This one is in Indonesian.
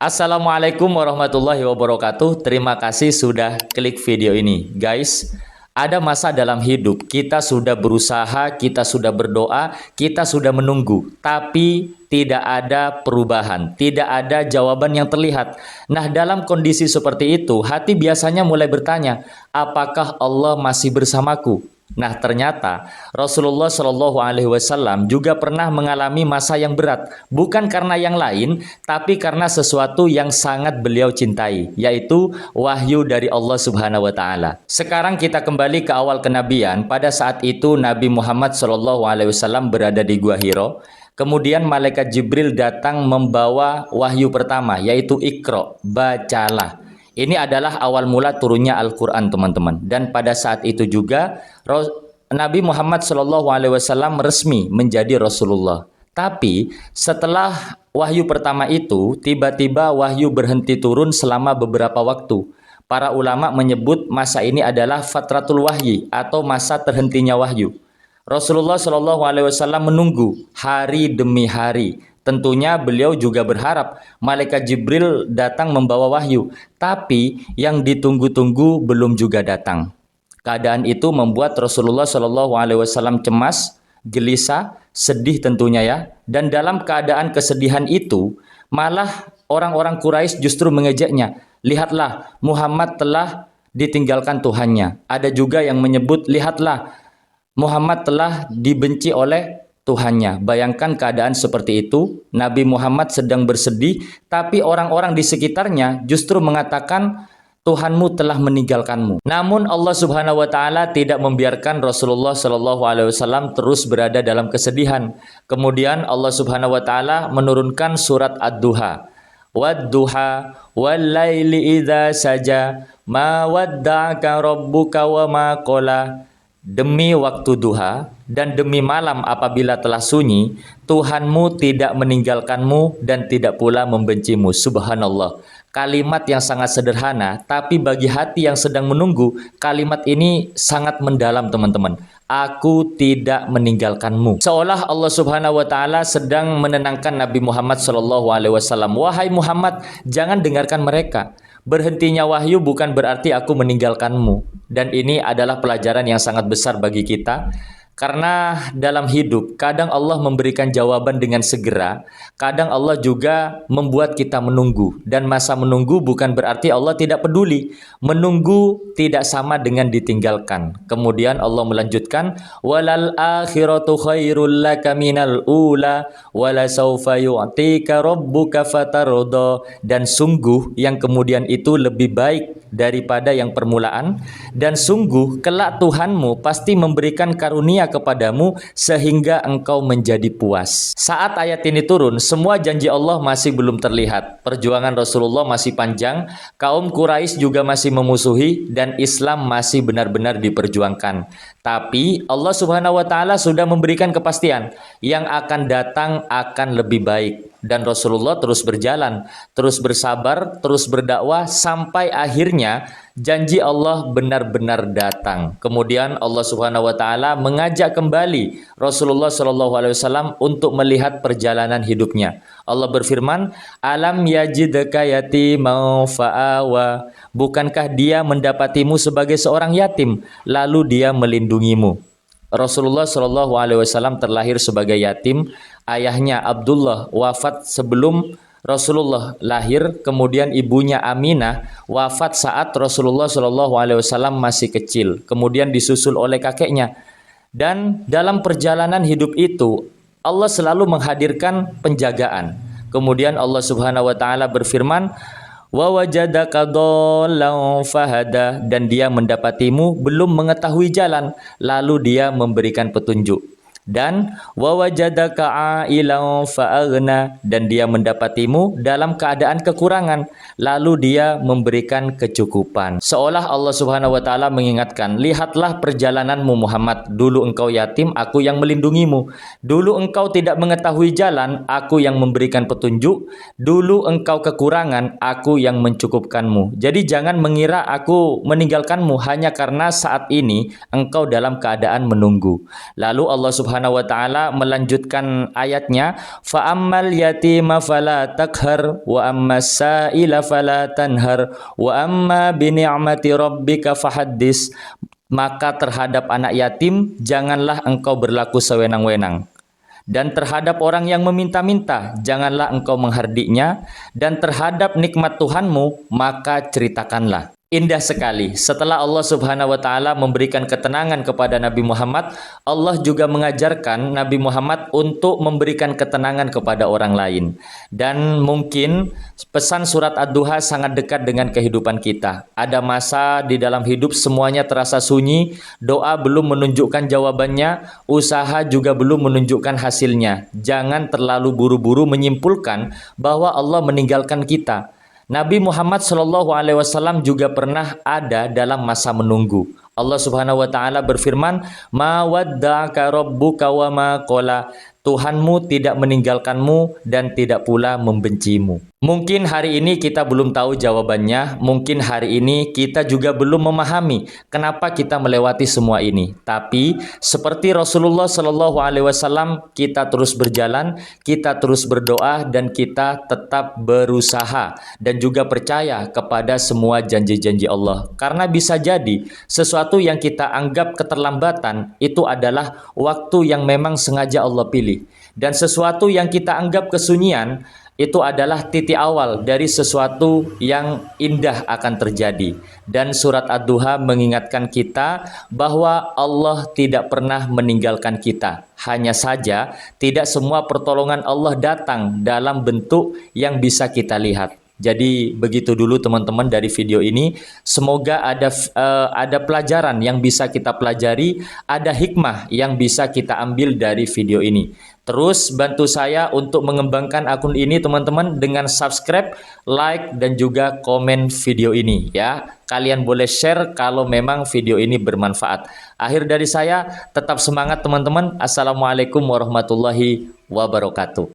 Assalamualaikum warahmatullahi wabarakatuh. Terima kasih sudah klik video ini. Guys, ada masa dalam hidup kita sudah berusaha, kita sudah berdoa, kita sudah menunggu, tapi tidak ada perubahan, tidak ada jawaban yang terlihat. Nah, dalam kondisi seperti itu, hati biasanya mulai bertanya, apakah Allah masih bersamaku? Nah, ternyata Rasulullah Shallallahu Alaihi Wasallam juga pernah mengalami masa yang berat, bukan karena yang lain, tapi karena sesuatu yang sangat beliau cintai, yaitu wahyu dari Allah Subhanahu Wa Taala. Sekarang kita kembali ke awal kenabian. Pada saat itu Nabi Muhammad Shallallahu Alaihi Wasallam berada di Gua Hiro. Kemudian malaikat Jibril datang membawa wahyu pertama, yaitu Iqra, bacalah. Ini adalah awal mula turunnya Al-Quran, teman-teman. Dan pada saat itu juga Nabi Muhammad SAW resmi menjadi Rasulullah. Tapi setelah wahyu pertama itu, tiba-tiba wahyu berhenti turun selama beberapa waktu. Para ulama menyebut masa ini adalah fatratul wahyi atau masa terhentinya wahyu. Rasulullah SAW menunggu hari demi hari. Tentunya beliau juga berharap malaikat Jibril datang membawa wahyu, tapi yang ditunggu-tunggu belum juga datang. Keadaan itu membuat Rasulullah SAW cemas, gelisah, sedih tentunya ya. Dan dalam keadaan kesedihan itu, malah orang-orang Quraisy justru mengejeknya. Lihatlah, Muhammad telah ditinggalkan Tuhannya. Ada juga yang menyebut, lihatlah, Muhammad telah dibenci oleh Tuhannya. Bayangkan keadaan seperti itu. Nabi Muhammad sedang bersedih, tapi orang-orang di sekitarnya justru mengatakan Tuhanmu telah meninggalkanmu. Namun Allah Subhanahu Wa Taala tidak membiarkan Rasulullah Shallallahu Alaihi Wasallam terus berada dalam kesedihan. Kemudian Allah Subhanahu Wa Taala menurunkan surat Ad-Duha. Wad-duha wal-laili idza saja ma wadda'aka rabbuka wa ma qala. Demi waktu duha dan demi malam apabila telah sunyi, Tuhanmu tidak meninggalkanmu dan tidak pula membencimu. Subhanallah. Kalimat yang sangat sederhana, tapi bagi hati yang sedang menunggu, kalimat ini sangat mendalam, teman-teman. Aku tidak meninggalkanmu. Seolah Allah Subhanahu Wa Taala sedang menenangkan Nabi Muhammad SAW. Wahai Muhammad, jangan dengarkan mereka. Berhentinya wahyu bukan berarti aku meninggalkanmu. Dan ini adalah pelajaran yang sangat besar bagi kita. Karena dalam hidup, kadang Allah memberikan jawaban dengan segera, kadang Allah juga membuat kita menunggu. Dan masa menunggu bukan berarti Allah tidak peduli. Menunggu tidak sama dengan ditinggalkan. Kemudian Allah melanjutkan, walal akhiratu khairul laka minal ula wala sawfa yu'tika rabbuka fatarda. Dan sungguh yang kemudian itu lebih baik daripada yang permulaan, dan sungguh kelak Tuhanmu pasti memberikan karunia kepadamu sehingga engkau menjadi puas. Saat ayat ini turun, semua janji Allah masih belum terlihat. Perjuangan Rasulullah masih panjang, kaum Quraisy juga masih memusuhi, dan Islam masih benar-benar diperjuangkan. Tapi Allah Subhanahu Wa Taala sudah memberikan kepastian yang akan datang akan lebih baik. Dan Rasulullah terus berjalan, terus bersabar, terus berdakwah sampai akhirnya janji Allah benar-benar datang. Kemudian Allah Subhanahu Wa Taala mengajak kembali Rasulullah Shallallahu Alaihi Wasallam untuk melihat perjalanan hidupnya. Allah berfirman, Alam yajidka yatiman fa'awa. Bukankah dia mendapatimu sebagai seorang yatim, lalu dia melindungimu. Rasulullah Shallallahu Alaihi Wasallam terlahir sebagai yatim. Ayahnya Abdullah wafat sebelum Rasulullah lahir. Kemudian ibunya Aminah wafat saat Rasulullah Shallallahu Alaihi Wasallam masih kecil. Kemudian disusul oleh kakeknya. Dan dalam perjalanan hidup itu Allah selalu menghadirkan penjagaan. Kemudian Allah Subhanahu Wa Taala berfirman, wa wajadaka dhallan fahada. Dan dia mendapatimu belum mengetahui jalan, lalu dia memberikan petunjuk. Dan wa wajadaka ailan fa'aghna. Dan dia mendapatimu dalam keadaan kekurangan, lalu dia memberikan kecukupan. Seolah Allah Subhanahu Wa Taala mengingatkan, lihatlah perjalananmu Muhammad. Dulu engkau yatim, aku yang melindungimu. Dulu engkau tidak mengetahui jalan, aku yang memberikan petunjuk. Dulu engkau kekurangan, aku yang mencukupkanmu. Jadi jangan mengira aku meninggalkanmu hanya karena saat ini engkau dalam keadaan menunggu. Lalu Allah Subhanahu Subhanahu wa taala melanjutkan ayatnya, fa ammal yatima fala takhar wa ammas sa'ila fala tanhar wa amma bi ni'mati rabbika fahaddis. Maka terhadap anak yatim janganlah engkau berlaku sewenang-wenang, dan terhadap orang yang meminta-minta janganlah engkau menghardiknya, dan terhadap nikmat Tuhanmu maka ceritakanlah. Indah sekali. Setelah Allah Subhanahu wa taala memberikan ketenangan kepada Nabi Muhammad, Allah juga mengajarkan Nabi Muhammad untuk memberikan ketenangan kepada orang lain. Dan mungkin pesan surat Ad-Duha sangat dekat dengan kehidupan kita. Ada masa di dalam hidup semuanya terasa sunyi, doa belum menunjukkan jawabannya, usaha juga belum menunjukkan hasilnya. Jangan terlalu buru-buru menyimpulkan bahwa Allah meninggalkan kita. Nabi Muhammad SAW juga pernah ada dalam masa menunggu. Allah Subhanahu wa taala berfirman, "Ma wadda'aka rabbuka wa ma qala." Tuhanmu tidak meninggalkanmu dan tidak pula membencimu. Mungkin hari ini kita belum tahu jawabannya, mungkin hari ini kita juga belum memahami kenapa kita melewati semua ini. Tapi seperti Rasulullah SAW, kita terus berjalan, kita terus berdoa, dan kita tetap berusaha dan juga percaya kepada semua janji-janji Allah. Karena bisa jadi sesuatu yang kita anggap keterlambatan itu adalah waktu yang memang sengaja Allah pilih. Dan sesuatu yang kita anggap kesunyian itu adalah titik awal dari sesuatu yang indah akan terjadi. Dan surat Ad-Duha mengingatkan kita bahwa Allah tidak pernah meninggalkan kita. Hanya saja tidak semua pertolongan Allah datang dalam bentuk yang bisa kita lihat. Jadi begitu dulu teman-teman dari video ini. Semoga ada pelajaran yang bisa kita pelajari, ada hikmah yang bisa kita ambil dari video ini. Terus bantu saya untuk mengembangkan akun ini teman-teman dengan subscribe, like, dan juga komen video ini ya. Kalian boleh share kalau memang video ini bermanfaat. Akhir dari saya, tetap semangat teman-teman. Assalamualaikum warahmatullahi wabarakatuh.